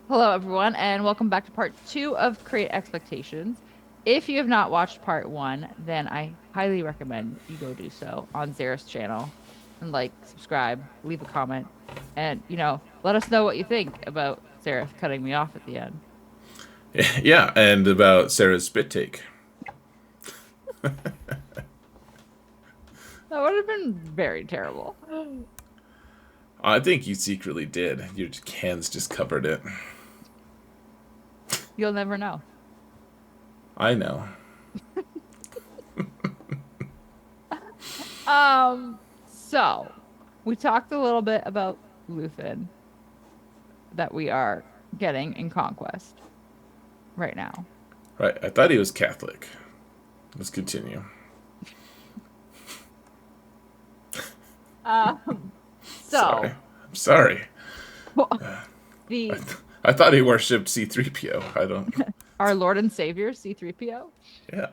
Hello, everyone, and welcome back to part two of Create Expectations. If you have not watched part one, then I highly recommend you go do so on Zara's channel and subscribe, leave a comment, and let us know what you think about Zareth cutting me off at the end. Yeah, and about Sarah's spit take. That would have been very terrible. I think you secretly did. Your hands just covered it. You'll never know. I know. So we talked a little bit about Luthen that we are getting in Conquest right now. Right, I thought he was Catholic. Let's continue. Um, Sorry. so I'm sorry. I, the th- I thought he worshipped C3PO. I don't. our Lord and Savior C3PO. Yeah,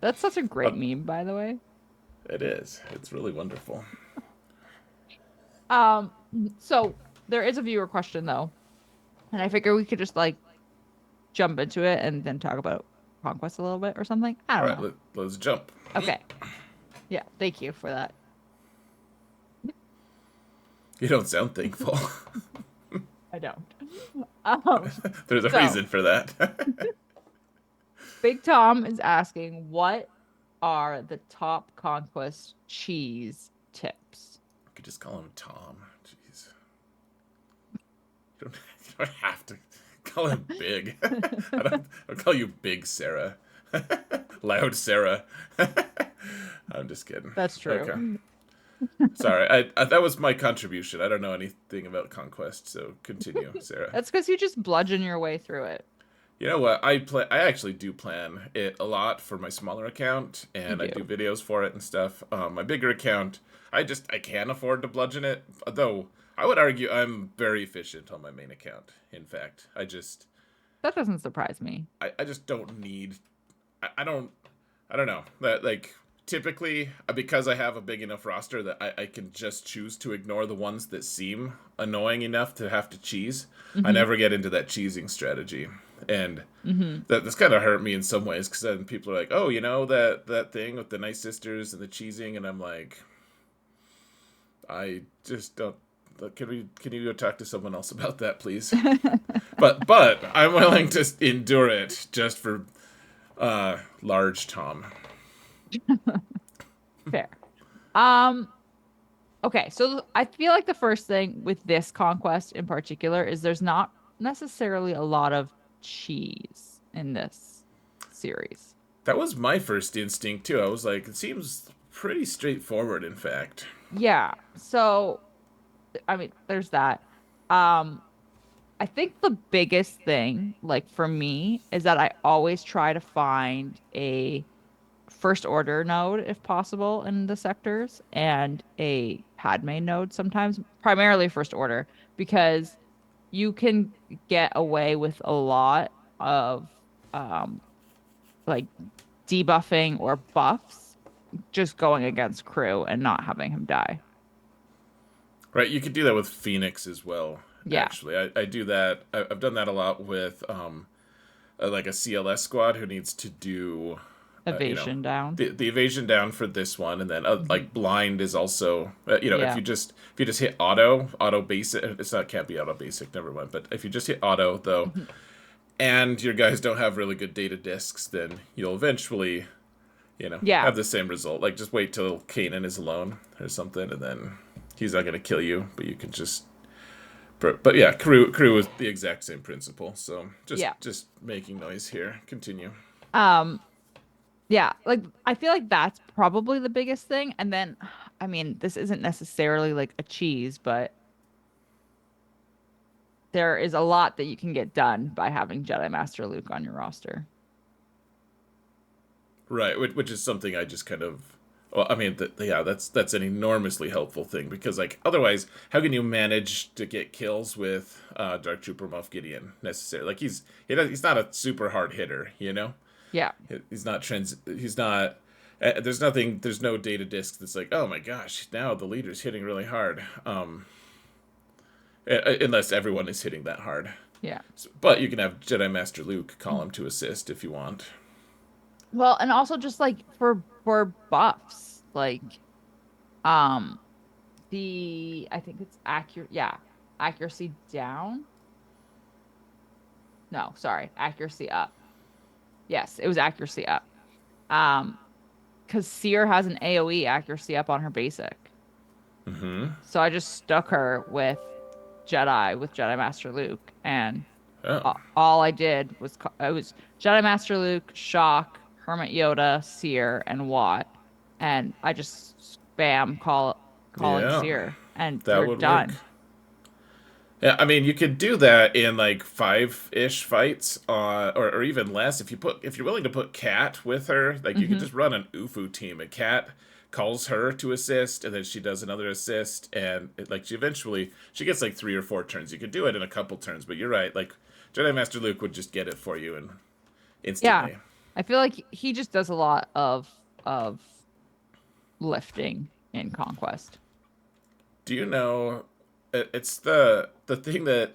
That's such a great Uh, meme, by the way. it is. It's really wonderful. Um, so there is a viewer question though, and I figure we could just jump into it and then talk about Conquest a little bit or something. I All don't right, know. let's jump. Okay. Yeah, thank you for that. You don't sound thankful. I don't. Um, There's a so reason for that. Big Tom is asking, what are the top Conquest cheese tips? I could just call him Tom. Jeez. You don't have to call him Big. I'll call you Big Sarah. Loud Sarah. I'm just kidding. That's Okay. true. Sorry. I that was my contribution. I don't know anything about Conquest, so continue, Sarah. That's because you just bludgeon your way through it. You know what? I actually do plan it a lot for my smaller account, You and I do do. videos for it and stuff. My bigger account, I can't afford to bludgeon it. Though I would argue I'm very efficient on my main account. In fact, That doesn't surprise me. I just don't need. I don't know that like typically because I have a big enough roster that I can just choose to ignore the ones that seem annoying enough to have to cheese. I Hmm. never get into that cheesing strategy, and Hmm. that's kind of hurt me in some ways because then people are like, oh, that thing with the Nightsisters and the cheesing, and I'm like, I just don't. Can you go talk to someone else about that, please? But I'm willing to endure it just for large Tom. Fair. Okay, so I feel like the first thing with this conquest in particular is there's not necessarily a lot of cheese in this series. That was my first instinct too. I was like, it seems pretty straightforward, in fact. Yeah. So, I mean, there's that. Um, I think the biggest thing, like for me, is that I always try to find a first order node if possible in the sectors and a Padme node sometimes, primarily first order, because you can get away with a lot of um like debuffing or buffs just going against crew and not having him die. Right, you could do that with Phoenix as well. Yeah, Actually, I do that. I've done that a lot with like a CLS squad who needs to do, evasion down. the evasion down for this one, and then Hmm. like blind is also Yeah. if you just hit auto basic, it's not can't be auto basic. Never mind. But if you just hit auto though, Mhm. and your guys don't have really good data discs, then you'll eventually Yeah, have the same result. Like just wait till Kanan is alone or something, and then he's not gonna kill you, but you can just. But yeah, crew is the exact same principle. So yeah. just making noise here. Continue. Um, yeah, like I feel like that's probably the biggest thing. And then, I mean, this isn't necessarily like a cheese, but there is a lot that you can get done by having Jedi Master Luke on your roster. Right, which is something I just kind of. Well, I mean, yeah, that's an enormously helpful thing because like otherwise, how can you manage to get kills with Dark Trooper Moff Gideon necessarily? Like he's not a super hard hitter, you know. Yeah. He's not trans. He's not. There's nothing. There's no data disk that's like, oh my gosh, now the leader's hitting really hard. unless everyone is hitting that hard. Yeah. But you can have Jedi Master Luke call him to assist if you want. Well, and also just like for buffs, like um the I think it's accurate, yeah, accuracy down. No, sorry, accuracy up. Yes, it was accuracy up. Um, because Seer has an AoE accuracy up on her basic. Mm-hmm. So I just stuck her with Jedi Master Luke, and Oh, all I did was it was Jedi Master Luke, Shock, Hermit Yoda, Seer, and Watt, and I just spam calling yeah, Seer, and that you're would work. done. Yeah, I mean, you could do that in like five-ish fights, or even less if you're willing to put Cat with her. Like you could Hmm. just run an UFU team, and Cat calls her to assist, and then she does another assist, and like she gets like 3 or 4 turns. You could do it in a couple turns, but you're right. Like Jedi Master Luke would just get it for you and Yeah, instantly. I feel like he just does a lot of lifting in Conquest. Do you know? It's the thing that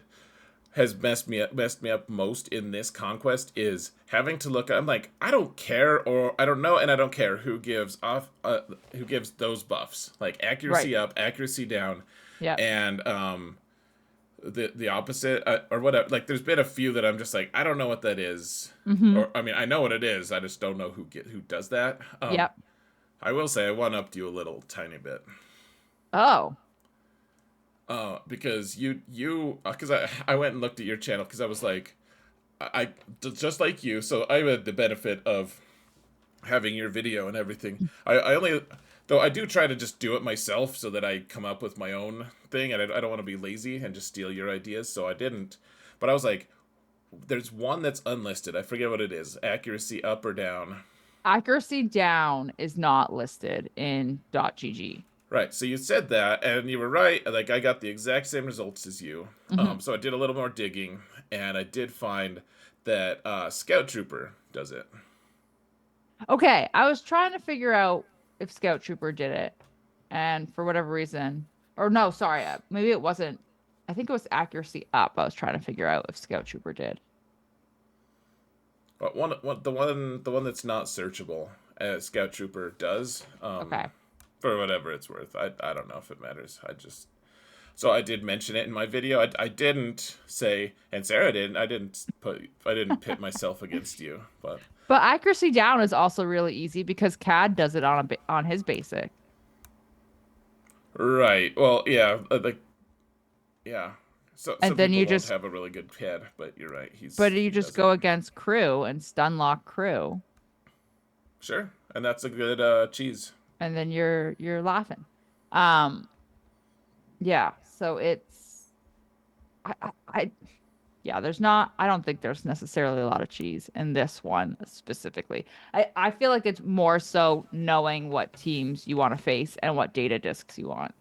has messed me up most in this conquest is having to look. I'm like, I don't care, or I don't know, and I don't care who gives those buffs, like Right. accuracy up, accuracy down, Yep. and the opposite, or whatever. Like there's been a few that I'm just like, I don't know what that is, Hmm. or I mean I know what it is, I just don't know who does that. Yep. I will say I one upped you a little tiny bit. Oh. Because you because I went and looked at your channel because I was like, I just like you, so I had the benefit of having your video and everything. I only though I do try to just do it myself so that I come up with my own thing, and I don't want to be lazy and just steal your ideas, so I didn't. But I was like, there's one that's unlisted. I forget what it is. Accuracy up or down. Accuracy down is not listed in .gg. Right. So you said that, and you were right. Like I got the exact same results as you. Hmm. So I did a little more digging, and I did find that Scout Trooper does it. Okay, I was trying to figure out if Scout Trooper did it, and for whatever reason, or no, sorry, maybe it wasn't. I think it was accuracy up. I was trying to figure out if Scout Trooper did. But the one that's not searchable, Scout Trooper does. Okay. For whatever it's worth. I don't know if it matters. So I did mention it in my video. I didn't say, and Sarah didn't. I didn't pit myself against you, but But accuracy down is also really easy because CAD does it on on his basic. right. Well, yeah, like yeah. So And some then people you won't just have a really good head, but you're right. but you He just does it. go against crew and stun lock crew, Sure, and that's a good cheese. and then you're laughing. Um, yeah, so it's I yeah, there's not I don't think there's necessarily a lot of cheese in this one specifically. I feel like it's more so knowing what teams you want to face and what data disks you want.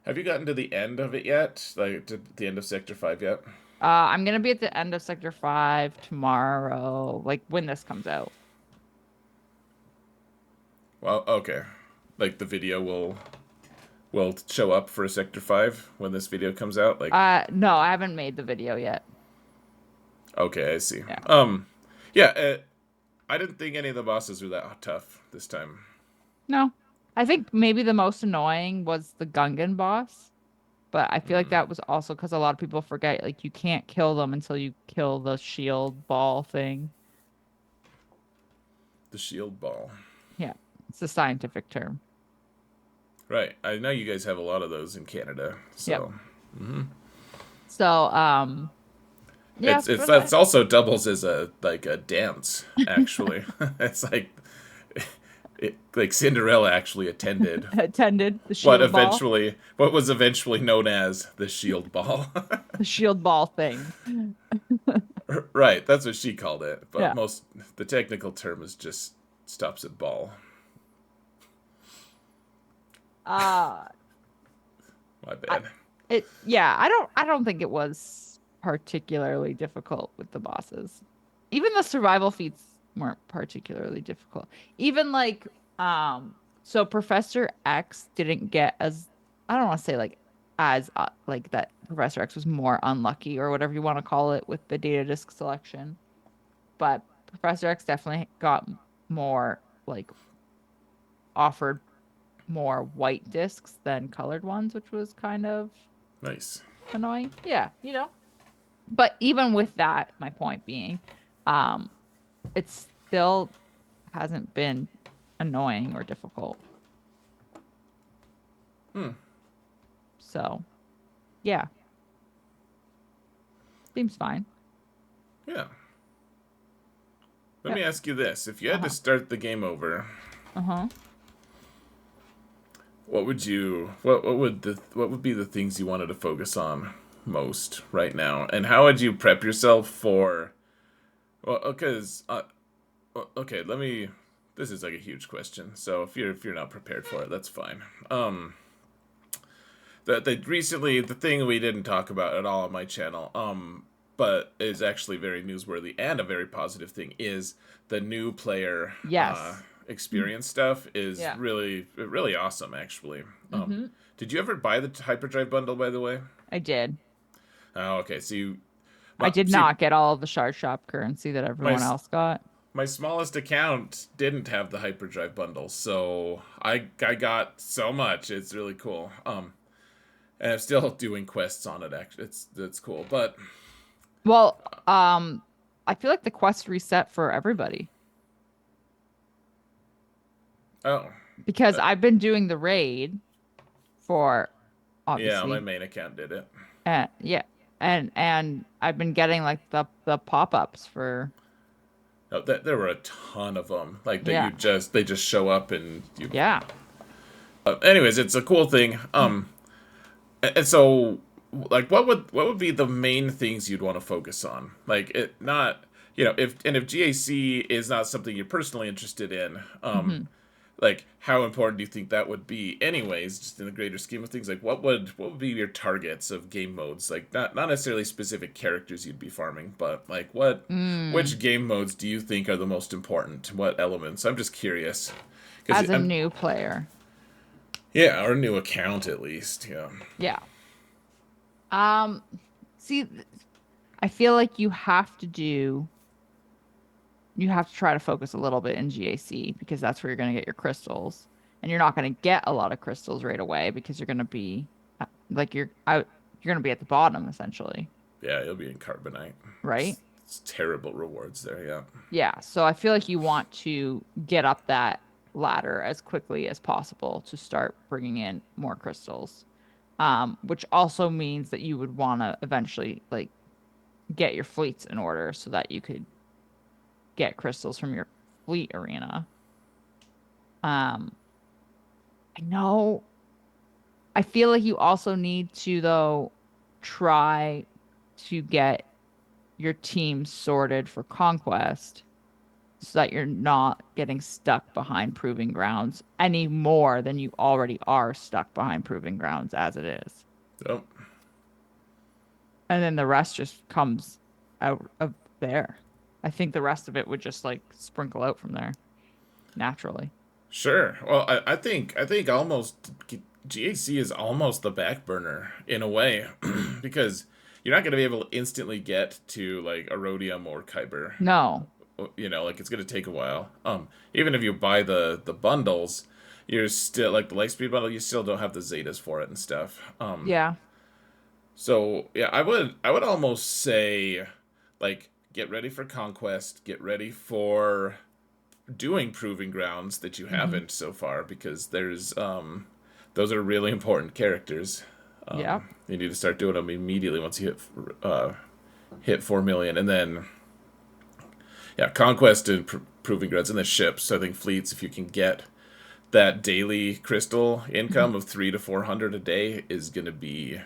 Have you gotten to the end of it yet? Like to the end of Sector 5 yet? I'm gonna be at the end of Sector 5 tomorrow, like when this comes out. Well, okay. Like the video will show up for Sector 5 when this video comes out. Like, No, I haven't made the video yet. okay, I see. Yeah. Yeah. I didn't think any of the bosses were that tough this time. No. I think maybe the most annoying was the Gungan boss, but I feel like that was also because a lot of people forget like you can't kill them until you kill the shield ball thing. The shield ball. Yeah, it's a scientific term. Right. I know you guys have a lot of those in Canada, Yep. so So, yeah, it's for that's that also doubles as a dance. Actually, it's like Cinderella actually attended attended the shield ball, what was eventually known as the shield ball. the shield ball thing. Right, that's what she called it. But Yeah. the technical term is just stops at ball. Uh, My I, bad. yeah, I don't think it was particularly difficult with the bosses. Even the survival feats weren't particularly difficult. Even like so Professor X didn't get as I don't want to say like as like that Professor X was more unlucky or whatever you want to call it with the data disk selection. But Professor X definitely got more like offered more white discs than colored ones, which was kind of Nice. annoying. Yeah, But even with that, my point being, um, it still hasn't been annoying or difficult. Hmm. So, yeah, seems fine. Yeah. Let me Yep. ask you this: if you had to Uh-huh. start the game over, Uh-huh. what would be the things you wanted to focus on most right now, and how would you prep yourself for? Well, because okay, let me. This is like a huge question, so if you're not prepared for it, that's fine. That they recently the thing we didn't talk about at all on my channel, but is actually very newsworthy and a very positive thing is the new player Yes. experience stuff is Yeah. really awesome actually. Mm-hmm. Did you ever buy the hyperdrive bundle by the way? I did. Oh, okay. So you, I did see, not get all of the shard shop currency that my everyone else got. my smallest account didn't have the hyperdrive bundle, so I got so much. It's really cool. And I'm still doing quests on it. Actually, it's cool. But Well, I feel like the quest reset for everybody oh, because uh, I've been doing the raid for yeah, my obviously, main account did it. yeah, and I've been getting like the pop-ups for No, there were a ton of them. Like that, yeah, they just show up and you. yeah. Anyways, it's a cool thing. And so, like, what would be the main things you'd want to focus on? Like, it not if GAC is not something you're personally interested in, Hmm. like how important do you think that would be anyways, just in the greater scheme of things? Like what would be your targets of game modes? Like not necessarily specific characters you'd be farming, but like which Mm. game modes do you think are the most important? What elements? I'm just curious because As a I'm new player, yeah, or a new account at least. Yeah. yeah. Um, See, I feel like you have to try to focus a little bit in GAC because that's where you're going to get your crystals. And you're not going to get a lot of crystals right away because you're going to be like you're going to be at the bottom essentially, Yeah, you'll be in Carbonite. right? It's terrible rewards there, yeah. Yeah, so I feel like you want to get up that ladder as quickly as possible to start bringing in more crystals. Which also means that you would want to eventually like get your fleets in order so that you could get crystals from your fleet arena. Um, I know. I feel like you also need to, though, try to get your team sorted for Conquest so that you're not getting stuck behind Proving Grounds any more than you already are stuck behind Proving Grounds as it is. So, And then the rest just comes out of there. I think the rest of it would just like sprinkle out from there naturally. sure. Well, I think almost GAC is almost the back burner in a way because you're not going to be able to instantly get to like Erodium or Kyber. No. Like it's going to take a while. Even if you buy the bundles, you're still like the Lightspeed bundle. You still don't have the Zetas for it and stuff. Yeah. So yeah, I would almost say, like, get ready for Conquest, get ready for doing Proving Grounds that you Hmm. haven't so far, because there's those are really important characters. Yep. You need to start doing them immediately once you hit 4 million, and then yeah, Conquest and Proving Grounds, and then ships. So I think fleets, if you can get that daily crystal income of 300 to 400 a day, is going to be.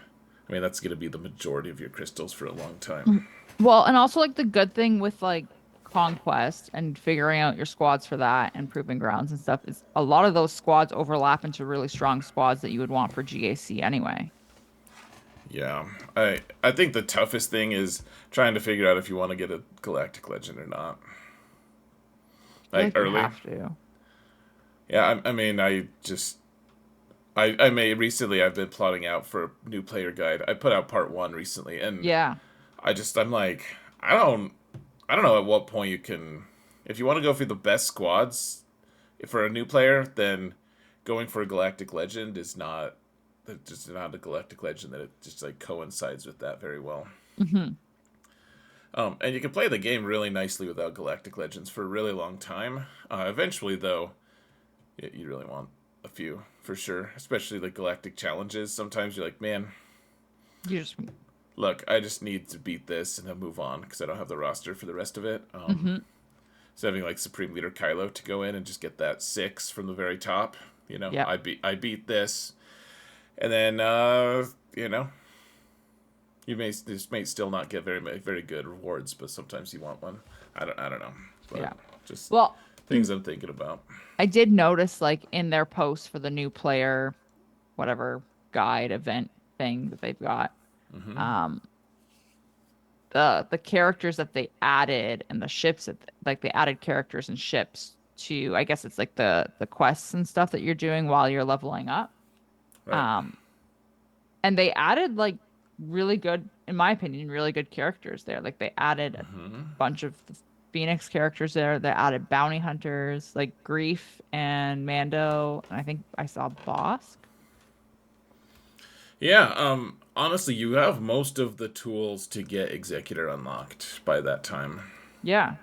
I mean, that's going to be the majority of your crystals for a long time. Mhm. Well, and also like the good thing with like Conquest and figuring out your squads for that and Proving Grounds and stuff is a lot of those squads overlap into really strong squads that you would want for GAC anyway. Yeah, I think the toughest thing is trying to figure out if you want to get a Galactic Legend or not. I feel Like like you early. have to. Yeah, I mean, I just I may recently I've been plotting out for a new player guide. I put out part one recently, and Yeah. I'm like, I don't know at what point you can, if you want to go through the best squads for a new player, then going for a Galactic Legend is not, just not a Galactic Legend that it just like coincides with that very well. Hmm. And you can play the game really nicely without Galactic Legends for a really long time. Eventually, though, you really want a few for sure, especially the Galactic challenges. Sometimes you're like, man, You just. look, I just need to beat this and then move on because I don't have the roster for the rest of it. Hmm. So having like Supreme Leader Kylo to go in and just get that 6 from the very top, Yep. I beat this, and then this may still not get very good rewards, but sometimes you want one. I don't know, but Yeah. just Well, things I'm thinking about. I did notice like in their post for the new player, whatever guide event thing that they've got, um, the characters that they added and the ships that like they added characters and ships to, I guess it's like the quests and stuff that you're doing while you're leveling up. Right. Um, and they added like really good, in my opinion, really good characters there. Like they added a bunch of the Phoenix characters there. They added bounty hunters like Grief and Mando, and I think I saw Bosk. Yeah. Honestly, you have most of the tools to get Executor unlocked by that time. Yeah.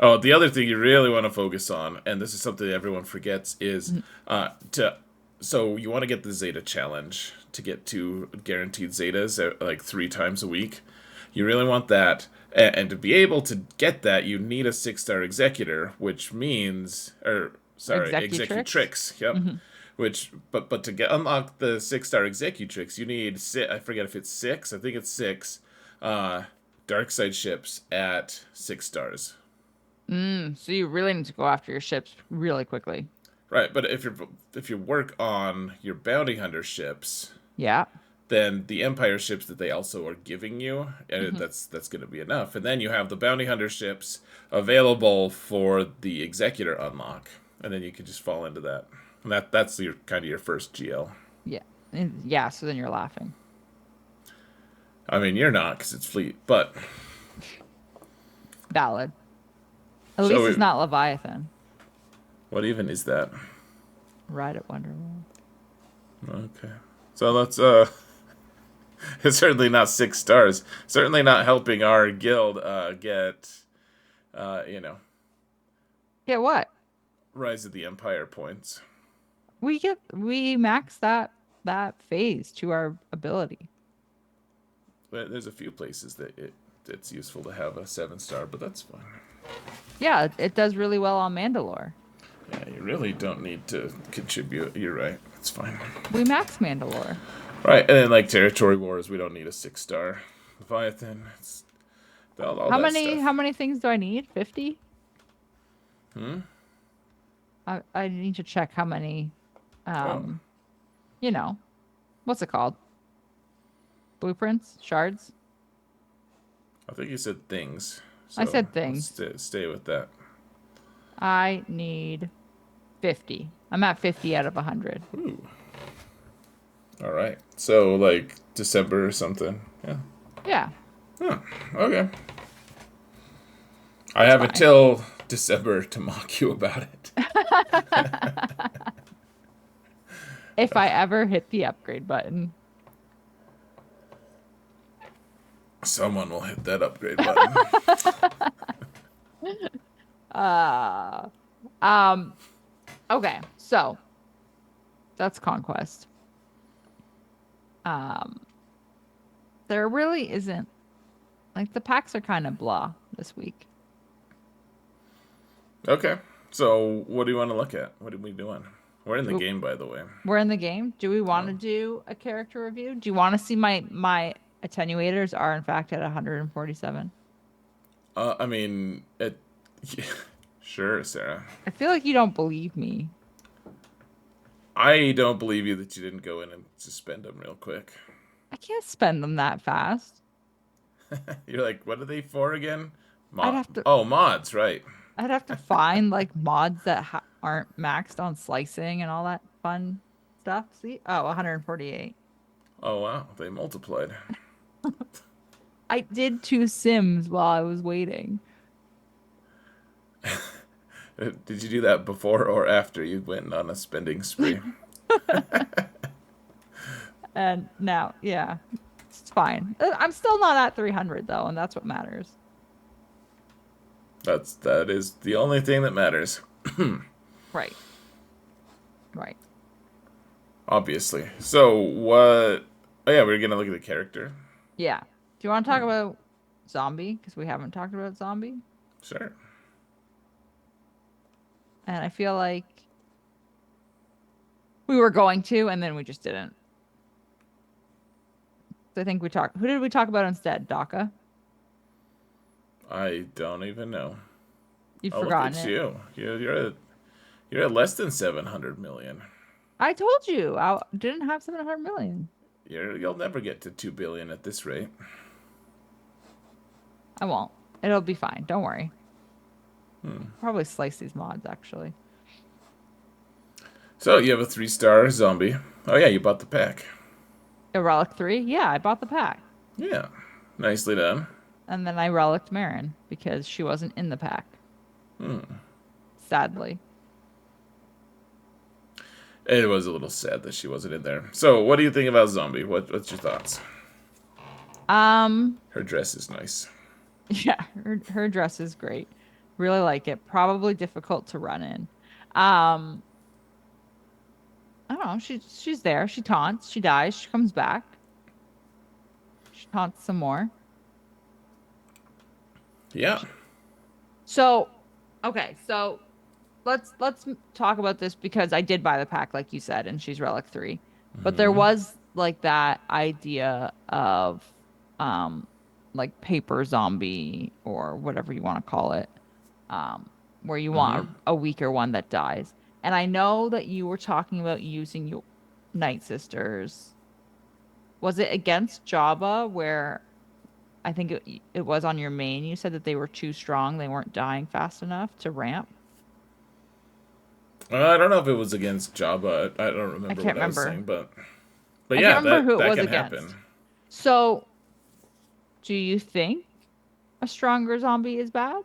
Oh, the other thing you really want to focus on, and this is something that everyone forgets, is Mhm. to. So you want to get the Zeta challenge to get to guaranteed Zetas like 3 times a week. You really want that, and to be able to get that, you need a 6-star Executor, which means, or sorry, Executrix. Executrix. Yep. Hmm. Which, but to get unlock the 6-star Executrix, you need I forget if it's 6. I think it's 6. Dark side ships at 6 stars. So you really need to go after your ships really quickly. Right, but if you work on your bounty hunter ships, Yeah. then the Empire ships that they also are giving you, Hmm. that's going to be enough. And then you have the bounty hunter ships available for the Executor unlock, and then you can just fall into that. And that's your kind of your first GL. Yeah. Yeah. So then you're laughing. I mean, you're not because it's fleet, but Valid. At shall least it's we? not Leviathan. What even is that? Ride at Wonderworld. Okay, so let's it's certainly not 6 stars. Certainly not helping our guild get you know, Yeah, what? Rise of the Empire points. We max that phase to our ability. But there's a few places that it's useful to have a 7 star, but that's fine. Yeah, it does really well on Mandalore. Yeah, you really don't need to contribute. You're right. It's fine. We max Mandalore. Right, and then like territory wars, we don't need a 6 star. Leviathan, it's all that How stuff. many things do I need? 50? Hmm. I need to check how many Oh, um you know, what's it called? Blueprints? Shards? I think you said things. I So said let's things. stay with that. I need 50. I'm at 50 out of 100. Ooh. All right. So like December or something. Yeah. Yeah, Huh. Okay. I it's have fine. until December to mock you about it. If I ever hit the upgrade button. Someone will hit that upgrade button. Uh um okay, so that's Conquest. Um there really isn't like the packs are kind of blah this week. Okay. So what do you want to look at? What are we doing? We're in the Do game, by the way. We're in the game. Do we want Oh. to do a character review? Do you want to see my attenuators are in fact at 147? I mean, sure, Sarah. I feel like you don't believe me. I don't believe you that you didn't go in and suspend them real quick. I can't spend them that fast. You're like, what are they for again? I'd have to Oh, mods, right. I'd have to find like mods that aren't maxed on slicing and all that fun stuff. See? Oh, 148. Oh wow, they multiplied. I did 2 sims while I was waiting. Did you do that before or after you went on a spending spree? And now, yeah, it's fine. I'm still not at 300 though, and that's what matters. That is the only thing that matters. Right. Right. Obviously. So what? Oh yeah, we're gonna look at the character. Yeah. Do you want to talk Hmm. about zombie? Because we haven't talked about zombie. Sure. And I feel like we were going to, and then we just didn't. So I think we talked. Who did we talk about instead? Daka? I don't even know. You've Oh look forgotten at it. you. You're at less than 700 million. I told you I didn't have 700 million. You'll never get to 2 billion at this rate. I won't. It'll be fine. Don't worry. Hmm. Probably slice these mods actually. So you have a 3-star zombie. Oh yeah, you bought the pack. A relic 3? Yeah, I bought the pack. Yeah. Nicely done. And then I relicked Marin because she wasn't in the pack, Hmm. sadly. It was a little sad that she wasn't in there. So what do you think about zombie? What's your thoughts? Um, Her dress is nice. yeah, her dress is great. Really like it. Probably difficult to run in. Um, I don't know. She's there. She taunts. She dies. She comes back. She taunts some more. Yeah. So, okay. So let's talk about this because I did buy the pack, like you said, and she's Relic 3. But there Hmm. was like that idea of um like paper zombie or whatever you want to call it, where you Hmm. want a weaker one that dies. And I know that you were talking about using your Night Sisters. Was it against Jabba where I think it was on your main? You said that they were too strong, they weren't dying fast enough to ramp. I don't know if it was against Jabba. I don't I remember can't what I was saying, remember. but I can't yeah, remember who it that was can against. happen. So, do you think a stronger zombie is bad?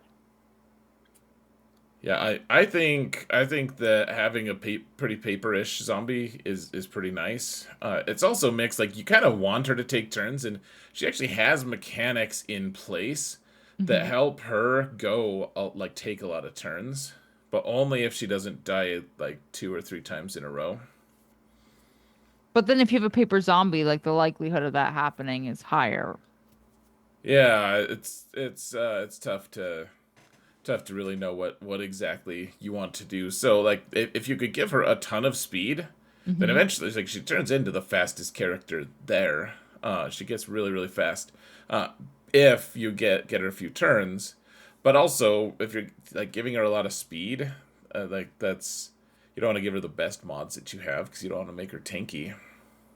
Yeah, I think that having a pretty paperish zombie is pretty nice. It's also mixed. Like you kind of want her to take turns, and she actually has mechanics in place that Hmm. help her go like take a lot of turns, but only if she doesn't die like 2 or 3 times in a row. But then if you have a paper zombie, like the likelihood of that happening is higher. Yeah, it's tough to really know what exactly you want to do. So like if you could give her a ton of speed, then Hmm. eventually like she turns into the fastest character there. She gets really fast. Uh, if you get her a few turns, but also if you're like giving her a lot of speed, like that's you don't want to give her the best mods that you have because you don't want to make her tanky.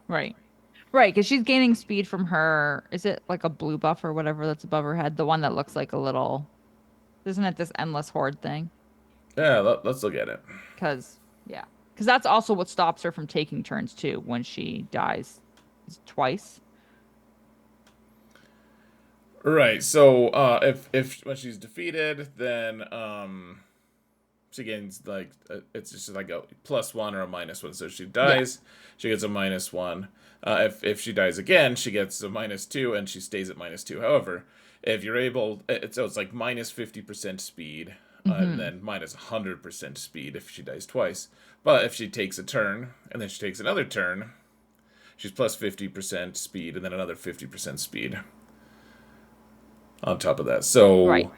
Right. Right, because she's gaining speed from her. Is it like a blue buff or whatever that's above her head? The one that looks like a little, isn't it this endless horde thing? Yeah, let's look at it. Because, yeah. Because that's also what stops her from taking turns too when she dies. Is it twice? Right. So if when she's defeated, then she gains like it's just like a +1 or a -1. So if she Yeah. dies, she gets a -1. If she dies again, she gets a -2, and she stays at -2. However, if you're able, so it's like -50% speed, and Hmm. then -100% speed if she dies twice. But if she takes a turn and then she takes another turn, she's +50% speed and then another 50% speed on top of that. Right.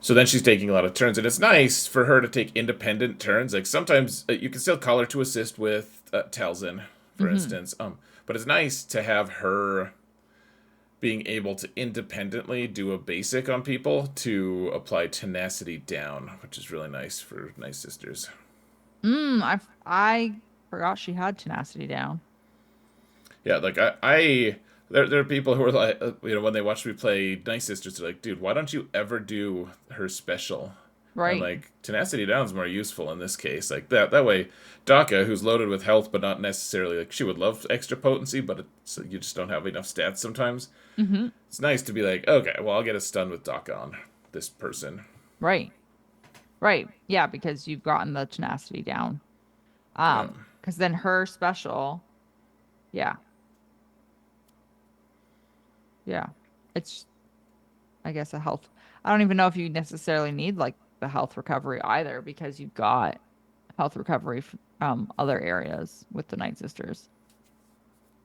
So then she's taking a lot of turns, and it's nice for her to take independent turns. Like sometimes you can still call her to assist with Talzin, for Hmm. instance. But it's nice to have her being able to independently do a basic on people to apply tenacity down, which is really nice for Nightsisters. I forgot she had tenacity down. Yeah, like there are people who are like, when they watch me play Nightsisters, they're like, dude, why don't you ever do her special? And Right. like tenacity down is more useful in this case. Like that way, Daka, who's loaded with health, but not necessarily like she would love extra potency, but you just don't have enough stats sometimes. Mm-hmm. It's nice to be like, okay, well I'll get a stun with Daka on this person. Right. Right. Yeah, because you've gotten the tenacity down. Yeah. Because then her special, yeah, yeah. It's I guess a health. I don't even know if you necessarily need like the health recovery either because you've got health recovery from other areas with the Night Sisters.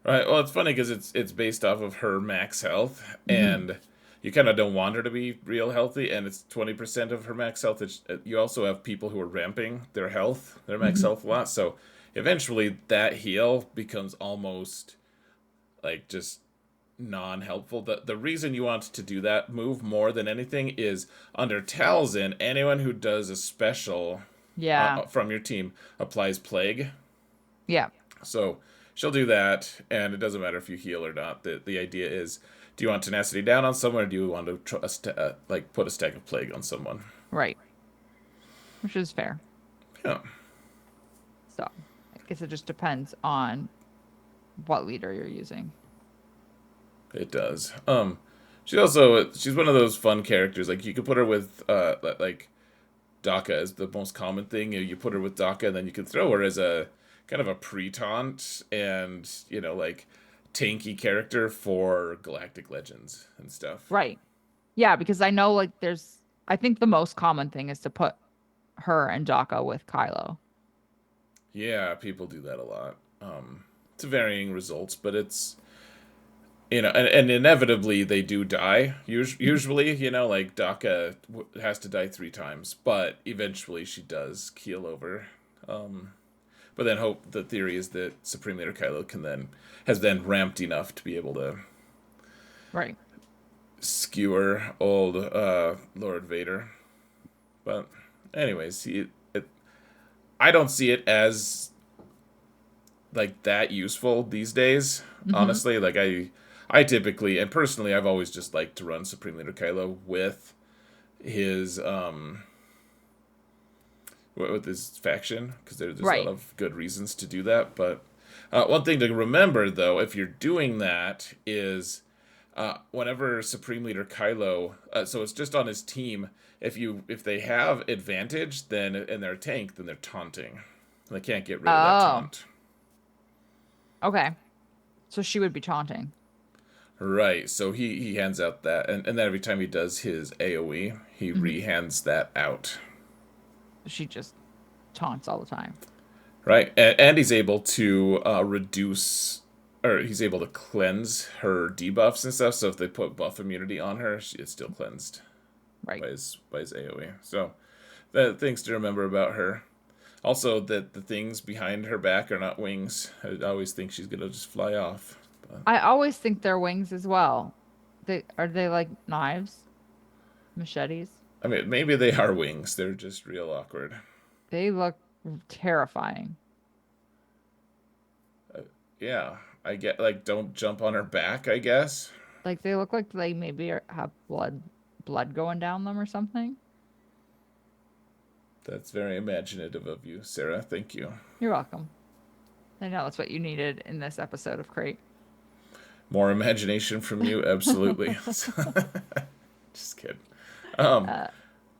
Right. Well, it's funny because it's based off of her max health, Hmm. and you kind of don't want her to be real healthy, and it's 20% of her max health. You also have people who are ramping their health, their max Hmm. health a lot. So eventually, that heal becomes almost like just non-helpful. The reason you want to do that move more than anything is under Talzin, anyone who does a special Yeah. from your team applies plague. Yeah. So she'll do that, and it doesn't matter if you heal or not. The idea is, do you want tenacity down on someone, or do you want to like put a stack of plague on someone? Right. Which is fair. Yeah, So I guess it just depends on what leader you're using. it does. She's one of those fun characters. Like you could put her with like Daka is the most common thing. You put her with Daka, and then you can throw her as a kind of a pre-taunt and like tanky character for Galactic Legends and stuff. Right. Yeah, because I know like I think the most common thing is to put her and Daka with Kylo. Yeah, people do that a lot. To varying results, but it's and inevitably they do die. Mhm. Usually, like Daka has to die 3 times, but eventually she does keel over. Um, but then hope the theory is that Supreme Leader Kylo has then ramped enough to be able to Right. skewer old Lord Vader. But anyways, I don't see it as like that useful these days. Hmm. Honestly, like I typically and personally I've always just liked to run Supreme Leader Kylo his um with his faction because there's a lot Right. of good reasons to do that. But one thing to remember though, if you're doing that, is whenever Supreme Leader Kylo, so it's just on his team. If they have advantage, then and they're a tank, then they're taunting. They can't get rid of that Oh, taunt. okay. So she would be taunting. Right. So he hands out that, and then every time he does his AOE, he Hmm. rehands that out. She just taunts all the time. Right. And he's able to reduce, or he's able to cleanse her debuffs and stuff. So if they put buff immunity on her, it's still cleansed Right. by his AOE. So that things to remember about her. Also, that the things behind her back are not wings. I always think she's gonna just fly off. But I always think they're wings as well. They like knives, machetes? I mean, maybe they are wings. They're just real awkward. They look terrifying. Yeah, I get like don't jump on her back. I guess Like they look like they maybe have blood going down them or something. that's very imaginative of you, Sarah. Thank you. You're welcome. I know that's what you needed in this episode of Crate. More imagination from you, absolutely. Just kidding. Um,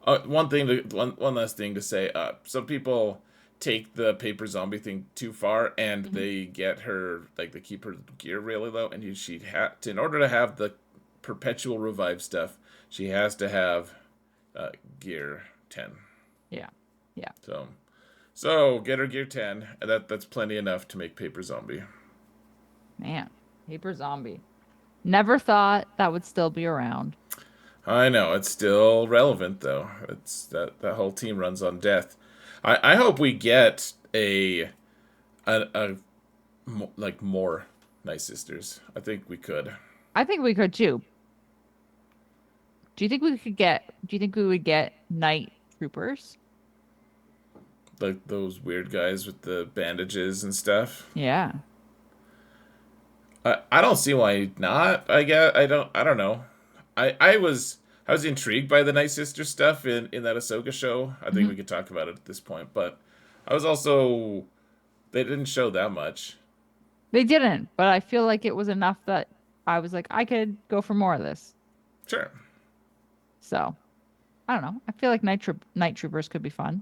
Uh, one last thing to say. Some people take the paper zombie thing too far, and mhm. they get her like they keep her gear really low, and she had in order to have the perpetual revive stuff, she has to have uh, gear 10. Yeah. Yeah. So get her gear 10, and that's plenty enough to make paper zombie. Man, paper zombie. Never thought that would still be around. I know it's still relevant though. It's that whole team runs on death. I hope we get a like more Night Sisters. I think we could. I think we could too. Do you think we would get night troopers? Like those weird guys with the bandages and stuff. Yeah. I don't see why not. I guess I don't know. I I was intrigued by the Nightsister stuff in that Ahsoka show. I think Hmm. we could talk about it at this point, but I was also they didn't show that much. They didn't, but I feel like it was enough that I was like, I could go for more of this. Sure. So I don't know. I feel like Night Troopers could be fun.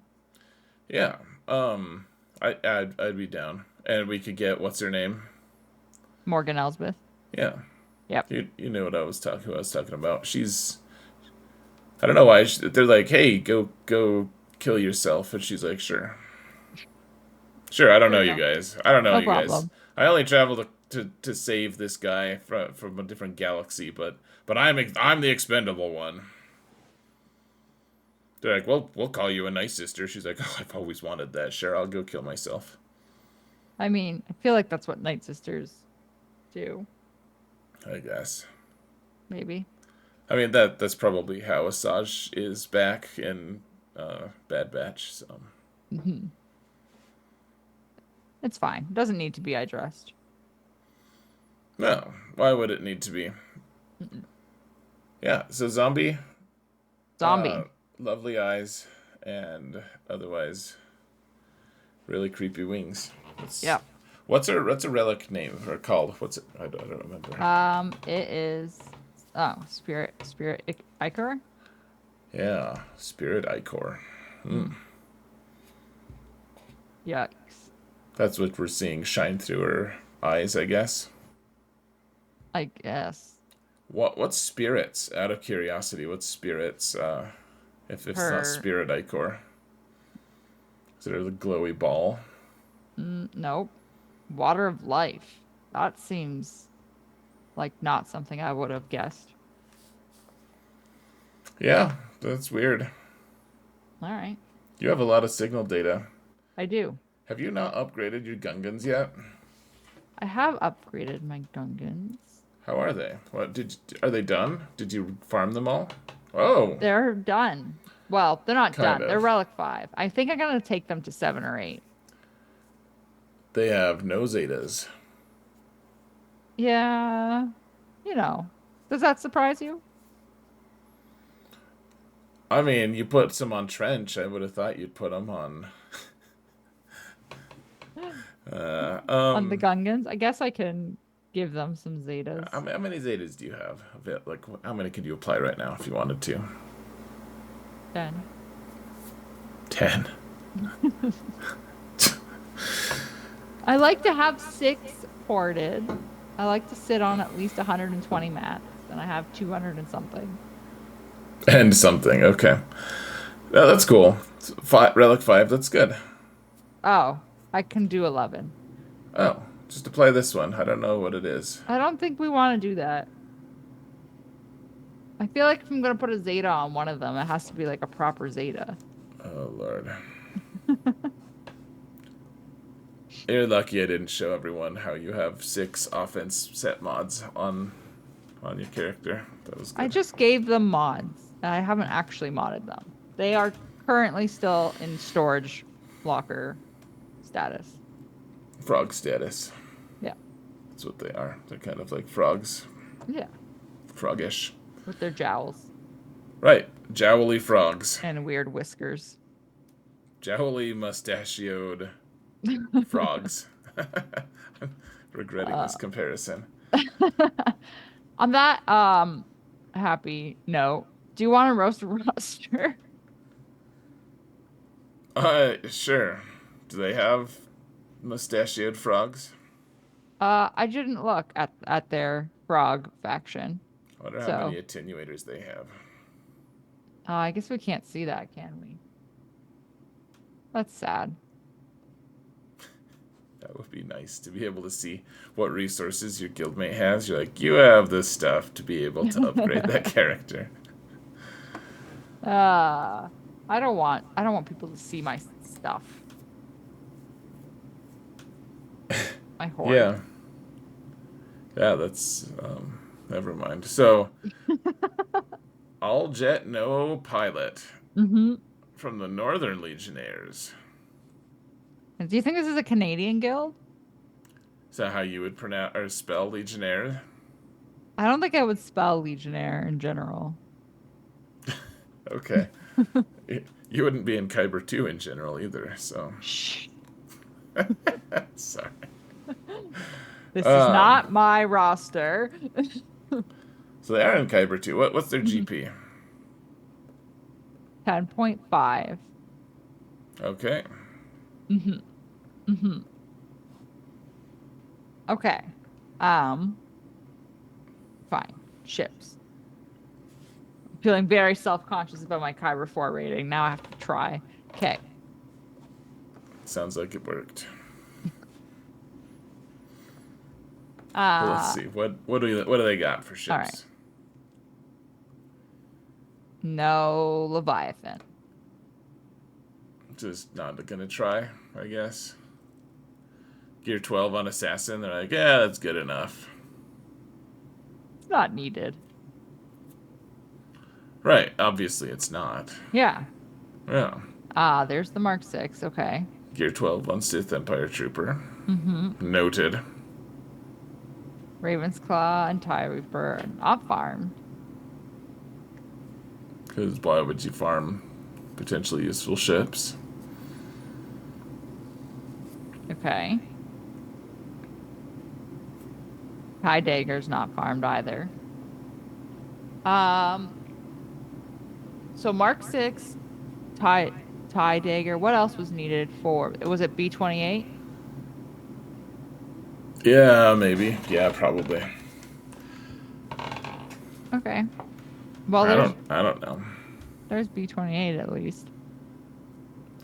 Yeah. I'd be down, and we could get what's her name? Morgan Elsbeth. Yeah. Yep. You know what I was talking who I was talking about. She's I don't know why they're like, hey, go kill yourself, and she's like, sure, sure. I don't Sure, know you no. guys. I don't know No you guys. problem. I only travel to save this guy from a different galaxy, but I'm the expendable one. They're like, well, we'll call you a nice sister. She's like, oh, I've always wanted that. Sure, I'll go kill myself. I mean, I feel like that's what Night Sisters do, I guess. maybe. I mean that's probably how Asajj is back in Bad Batch. So Hmm. It's fine. It doesn't need to be addressed. no, why would it need to be? Mm-mm. Yeah. So zombie, uh, Zombie. lovely eyes, and otherwise really creepy wings. Yep. What's a relic name or called? What's it? I don't remember. It is Spirit Ichor. Yeah, Spirit Icor. Hmm. Mm. Yikes. That's what we're seeing shine through her eyes, I guess. I guess. What's spirits? Out of curiosity, what's spirits? If it's not Her Spirit Icor, is it the glowy ball? nope. Water of life. That seems like not something I would have guessed. Yeah, that's weird. All right. You have a lot of signal data. I do. Have you not upgraded your Gungans yet? I have upgraded my Gungans. How are they? Are they done? Did you farm them all? Oh, They're done. Well, they're not kind done. They're of. Relic 5. I think I'm gonna take them to 7 or 8. They have no Zetas. Yeah. You know. Does that surprise you? I mean, you put some on Trench. I would have thought you'd put them on. Uh, On the um, Gungans? I guess I can give them some Zetas. how many Zetas do you have? Like, how many could you apply right now if you wanted to? 10. 10. I like to have 6 ported. I like to sit on at least 120 mats, and I have 200 and something. And something. Okay. Yeah, that's cool. Relic 5. That's good. Oh, I can do 11. Oh, just apply this one. I don't know what it is. I don't think we want to do that. I feel like if I'm gonna put a Zeta on one of them, it has to be like a proper Zeta. Oh, Lord. You're lucky I didn't show everyone how you have 6 offense set mods on your character. That was I good. just gave them mods. And I haven't actually modded them. They are currently still in storage locker status. Frog status. Yeah. That's what they are. They're kind of like frogs. Yeah. Froggish. With their jowls Right. Jowly frogs. and weird whiskers. Jowly mustachioed frogs. I'm regretting Uh, this comparison. on that happy note, do you want to roast a roster? Sure. Do they have mustachioed frogs? I didn't look at their frog faction. I wonder how So, many attenuators they have. I guess we can't see that, can we? That's sad. That would be nice to be able to see what resources your guildmate has. You're like, you have the stuff to be able to upgrade that character. Uh, I don't want people to see my stuff. My hoard. Yeah. Yeah, that's never mind. So, all jet no pilot Mm-hmm. from the Northern Legionnaires. Do you think this is a Canadian guild? Is that how you would pronounce or spell Legionnaire? I don't think I would spell Legionnaire in general. Okay. You wouldn't be in Kyber 2 in general either, so. Shh. Sorry. This is Um, not my roster. so they are in Kyber 2. What's their GP? 10.5. Okay. Mm-hmm. Mm-hmm. Okay. Um, fine. Ships. Feeling very self-conscious about my Kyber 4 rating. Now I have to try. Okay. Sounds like it worked. Well, let's Uh, see. What do they got for all right. ships? No Leviathan. Just not gonna try, I guess. Gear 12 on Assassin. They're like, yeah, that's good enough. It's not needed. Right. Obviously, it's not. Yeah. Yeah. There's the Mark 6. Okay. Gear 12 on Sith Empire Trooper. Mm-hmm. Noted. Raven's Claw and TIE Reaper not farmed. Because why would you farm potentially useful ships? Okay. TIE Dagger's not farmed either. Um, so Mark 6, TIE TIE Dagger. What else was needed for? Was it B-28? Yeah, maybe. Yeah, probably. Okay. Well, I don't. I don't know. there's B-28 at least.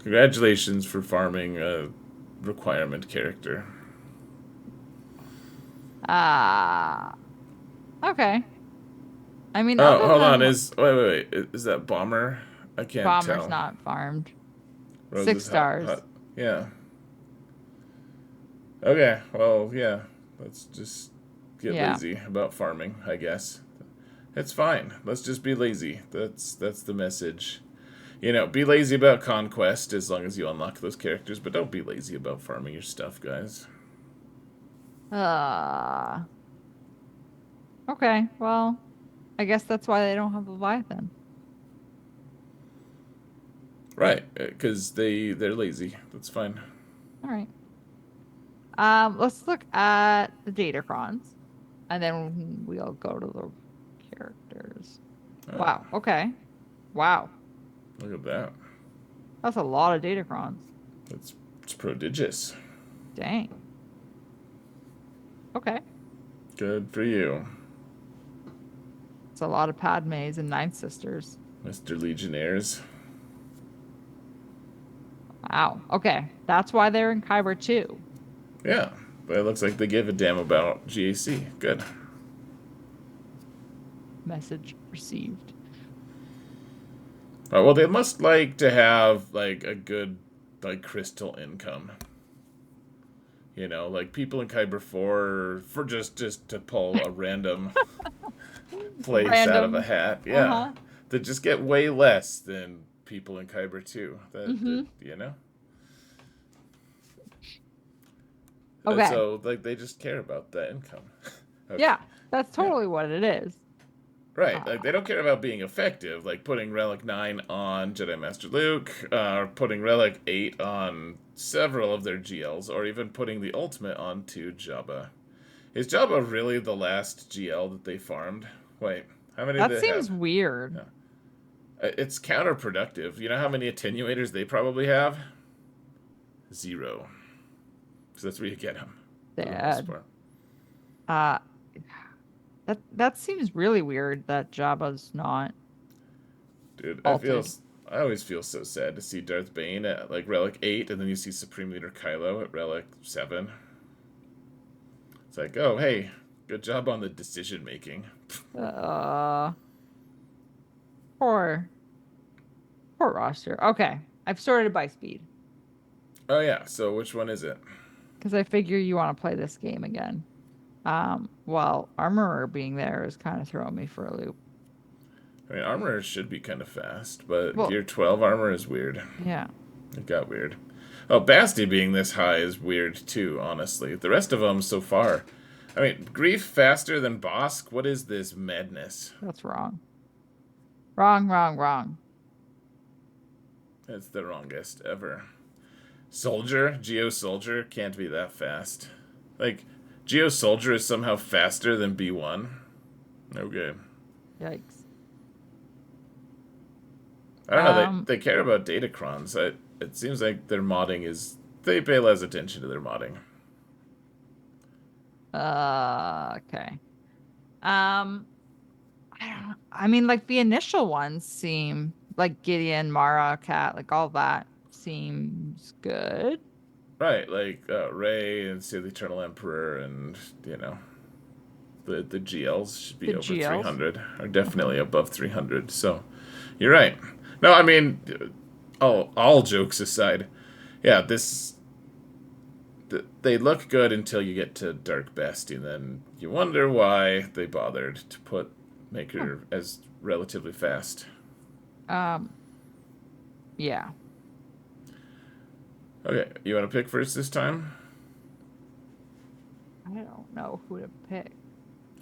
Congratulations for farming a requirement character. Ah, okay. I mean, Oh, other hold on. than Wait. Is that bomber? I can't Bomber's tell. not farmed. Six Rose's stars. yeah. Okay. Well, yeah. Let's just get Yeah. lazy about farming, I guess. It's fine. Let's just be lazy. That's the message. Be lazy about conquest as long as you unlock those characters, but don't be lazy about farming your stuff, guys. Uh, okay. Well, I guess that's why they don't have Leviathan. Right, because they're lazy. That's fine. All right. Let's look at the Datacrons, and then we'll go to the characters. Oh, Wow. Okay. Wow. look at that. That's a lot of Datacrons. It's prodigious. Dang. Okay. Good for you, It's a lot of Padmes and Nightsisters. Mr. Legionnaires. Wow. Okay. That's why they're in Kyber too. Yeah, but it looks like they give a damn about GAC. Good. Message received. Well, they must like to have like a good like crystal income. Like people in Kyber 4 for just to pull a random place out of a Random. hat. Yeah. Uh-huh. That just get way less than people in Kyber 2. Mm-hmm. You know? Okay. So, like, they just care about that income. Okay. Yeah, that's Yeah. totally what it is. Right. Like, Uh, they don't care about being effective. Like, putting Relic 9 on Jedi Master Luke, or putting Relic 8 on several of their GLs, or even putting the ultimate onto Jabba. Is Jabba really the last GL that they farmed? Wait, how many do that they have? seems weird. Yeah. It's counterproductive. You know how many attenuators they probably have? 0. So that's where you get them, for the most Dad. part. Uh, that seems really weird that Jabba's not Dude, altered. I always feel so sad to see Darth Bane at like Relic 8, and then you see Supreme Leader Kylo at Relic 7. It's like, oh, hey, good job on the decision making. Uh, poor, poor roster. Okay, I've sorted by speed Oh, yeah, so which one is it? because I figure you want to play this game again. Well, Armorer being there is kind of throwing me for a loop. I mean, armor should be kind of fast, but Well, Gear 12 armor is weird. yeah. It got weird. Oh, Basti being this high is weird too, honestly. The rest of them so far. I mean, Grief faster than Bosk? What is this madness? That's wrong. Wrong, wrong, wrong. It's the wrongest ever. Soldier, Geo Soldier can't be that fast. Like, Geo Soldier is somehow faster than B1. Okay. Yikes. I don't know. Um, They care about datacrons. It seems like their modding is. They pay less attention to their modding. okay. Um, I mean, like the initial ones seem like Gideon, Mara, Cat, like all that seems good. Right, like Ray and say the Eternal Emperor and, you know, the GLs should The be over GLs. 300, are Uh-huh. definitely above 300. So, you're right. No, I mean, all jokes aside, yeah, they look good until you get to Dark Bastion, then you wonder why they bothered to make Huh. her as relatively fast. Um, yeah. Okay, you want to pick first this time? I don't know who to pick.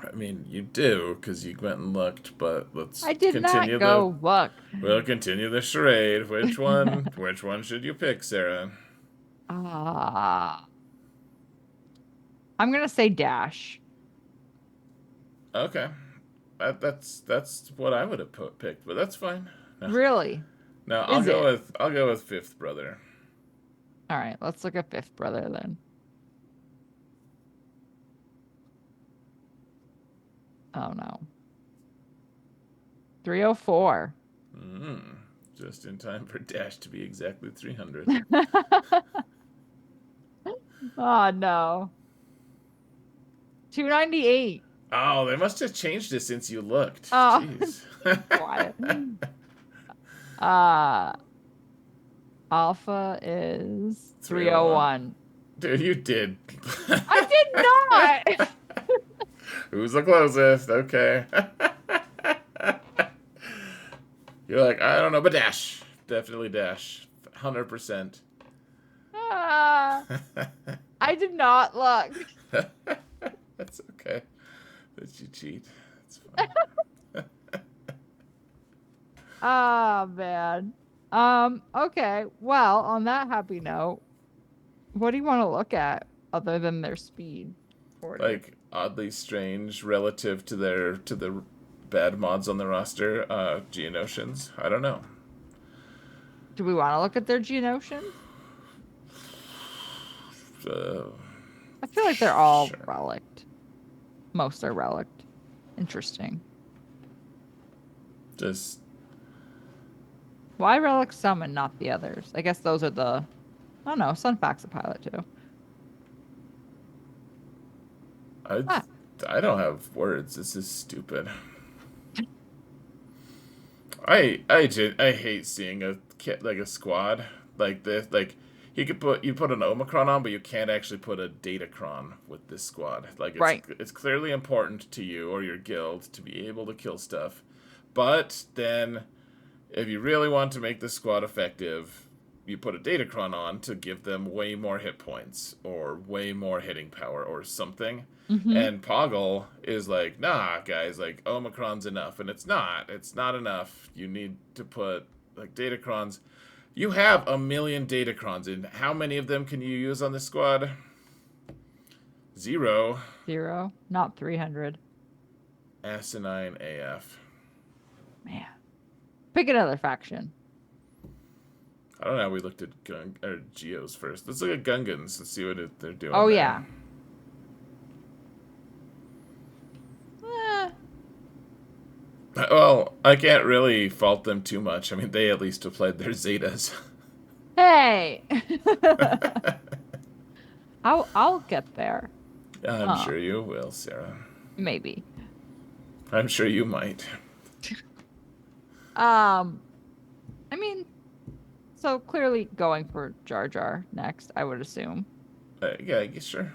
I mean, you do because you went and looked, but let's I did not continue the. go look. We'll continue the charade. Which one? Which one should you pick, Sarah? Ah, I'm gonna say Dash. Okay, that's what I would have picked, but that's fine. No, Really? no, Is it? I'll go with Fifth Brother. All right, let's look at Fifth Brother then. Oh no. 304. Mm, just in time for Dash to be exactly 300. Oh no. 298. Oh, they must have changed it since you looked. Oh, Jeez. quiet. Uh, Alpha is 301. 301. Dude, you did. I did not. Who's the closest? Okay. You're like, I don't know, but Dash. Definitely Dash. 100%. Ah, I did not look. That's okay. That you cheat. That's fine. Oh man. Okay. Well, on that happy note, what do you want to look at other than their speed order? Like, oddly strange relative to the bad mods on the roster, Geonosians. I don't know. Do we want to look at their Geonosians? Uh, I feel like they're all sure. relict. Most are relict. Interesting. Just Why relic some and not the others? I guess those are the. I don't know. Sunfac's a pilot too. I Ah, I don't have words. This is stupid. I hate seeing a kit like a squad like this. Like you put an Omicron on, but you can't actually put a Datacron with this squad. Like right. it's clearly important to you or your guild to be able to kill stuff, but then if you really want to make the squad effective, you put a Datacron on to give them way more hit points or way more hitting power or something. Mm-hmm. And Poggle is like, nah, guys, like Omicron's enough, and it's not. It's not enough. You need to put like Datacrons. You have a million Datacrons, and how many of them can you use on this squad? Zero. 0, not 300. Asinine AF. Man. Pick another faction. I don't know how we looked at Geos first. Let's look at Gungans and see what they're doing Oh there. yeah. Eh, Well, I can't really fault them too much. I mean, they at least applied their Zetas. hey. I'll get there. I'm sure you will, Sarah. Maybe. I'm sure you might. Um, I mean, so clearly going for Jar Jar next, I would assume. Yeah, I guess sure.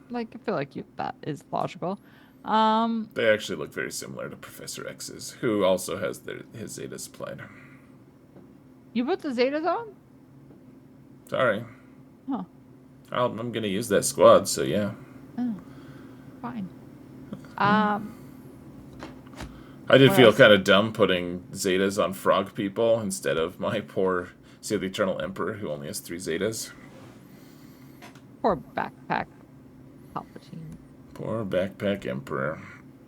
Like, I feel like that is logical. Um, They actually look very similar to Professor X's, who also has his Zetas applied. you put the Zetas on? Sorry. Huh. I'm going to use that squad, so yeah. Oh, fine. Um, I did what feel else? kind of dumb putting Zetas on frog people instead of my poor So you have the Eternal Emperor, who only has 3 Zetas. Poor backpack Palpatine. Poor Backpack Emperor.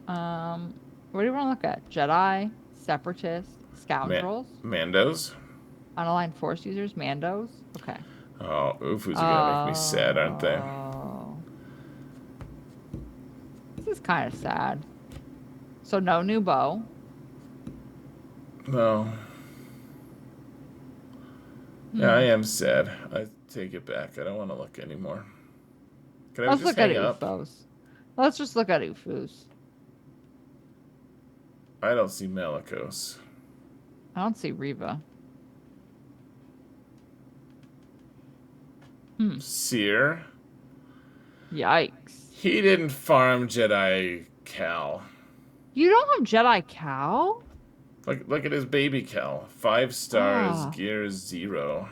What do you want to look at? Jedi, Separatists, Ma- Scoundrels, Mandos. Unaligned Force users, Mandos. Okay. Oh, Ufu's are gonna make me sad, aren't they? Oh, this is kind of sad. So no new bow. No. Yeah, I Hmm. am sad. I take it back. I don't want to look anymore. Can I Let's just look at hang up? UFOs. Let's just look at UFOs. I don't see Malicos. I don't see Reva. Hmm. Seer. Yikes. He didn't farm Jedi Cal. You don't have Jedi Cal? Look at his baby Cal. 5 stars, Ah, gear 0.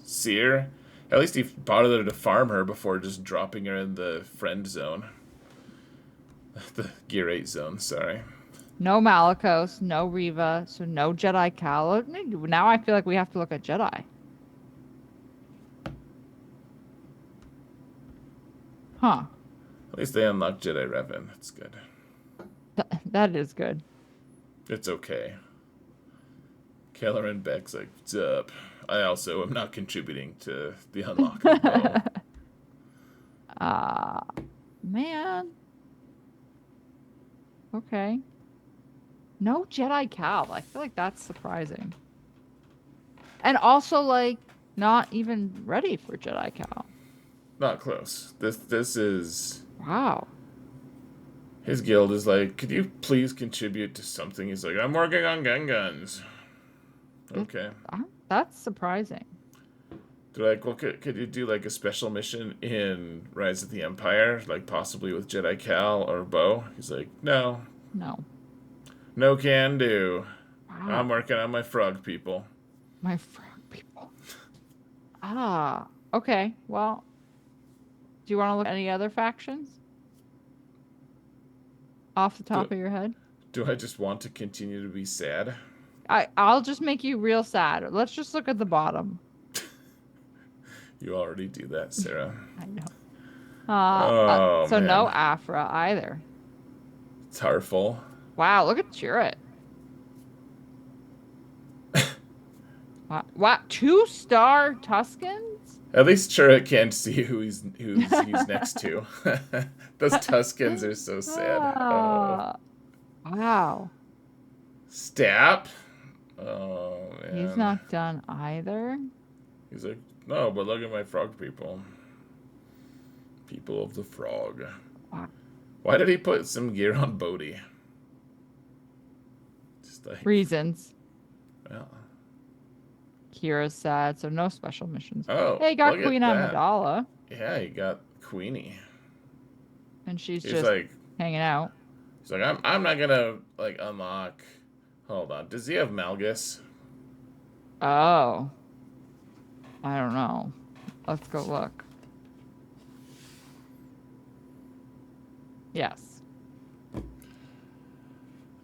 Seer. At least he bothered to farm her before just dropping her in the friend zone. The gear 8 zone, sorry. no Malicos, no Reva, so no Jedi Cal. Now I feel like we have to look at Jedi. Huh. At least they unlocked Jedi Revan. That's good. That is good. It's okay. Kelleran Beck's like, what's up? I also am not contributing to the unlock of Bo. Ah, man. Okay. No Jedi Cal. I feel like that's surprising. And also, like, not even ready for Jedi Cal. Not close. This is Wow. his guild is like, could you please contribute to something? He's like, I'm working on gun guns. It- Okay. That's surprising. They're like, well, could you do like a special mission in Rise of the Empire, like possibly with Jedi Cal or Bo? He's like, no, No. no can do. I'm Wow. working on my frog people. My frog people. Ah. Okay. Well, do you want to look at any other factions off the Do, top of your head? do I just want to continue to be sad? I'll just make you real sad. Let's just look at the bottom. You already do that, Sarah. I know. Oh So no man, Afra either. Tarful. Wow, look at Chirrut. Wow, wow, 2-star Tuscans? At least Churrit can't see who's next to. Those Tuscans are so sad. Oh, Ah, wow. Stap. Oh He's man. not done either. He's like, no, but look at my frog people. People of the frog. Wow. Why did he put some gear on Bodhi? Just like, Reasons. well, Kira's sad, so no special missions. oh, Hey, got look at Queen that. Amidala, Yeah, he got Queenie. and she's He's just like, hanging out. I'm not gonna like unlock. Hold on, does he have Malgus? Oh, I don't know. Let's go look. Yes.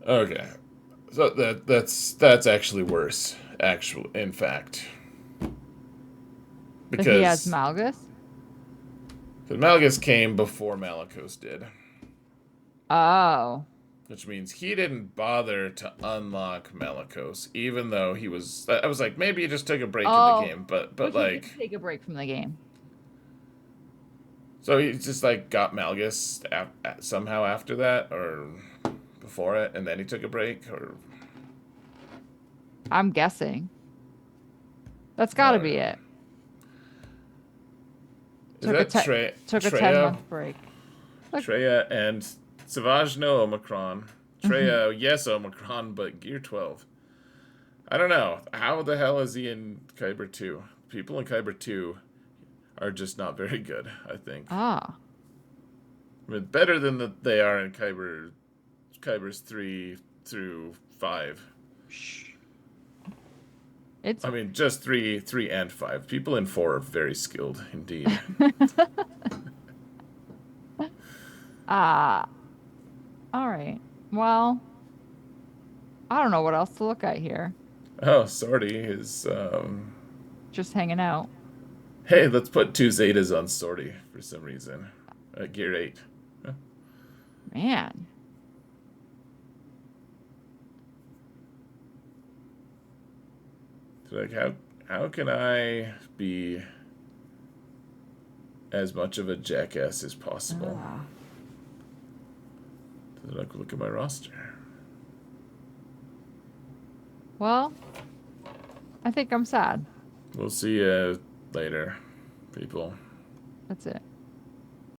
Okay, so that's actually worse. Actual, in fact, But he has because Malgus? Malgus came before Malicos did, Oh. which means he didn't bother to unlock Malicos, even though he was. I was like, maybe he just took a break in the Oh. game, but But he did like, take a break from the game. so he just like got Malgus somehow after that, or before it, and then he took a break, or I'm guessing. That's I got to don't be know. it. Is Took a that te took a 10 Treya? month break. Look. Treya and Savage no Omicron. Mhm. Treya, yes Omicron, but Gear 12. I don't know. How the hell is he in Kyber 2? People in Kyber 2 are just not very good, I think. Ah. I mean, better than they are in Kyber's 3 through 5. Shh. It's I mean, just 3 and 5. People in 4 are very skilled, indeed. ah. All right. Well, I don't know what else to look at here. Oh, Sorty is. Just hanging out. Hey, let's put two Zetas on Sorty for some reason. Gear 8. Huh. Man. So, like, how can I be as much of a jackass as possible? Ah. Like, look at my roster. Well, I think I'm sad. We'll see you later, people. That's it.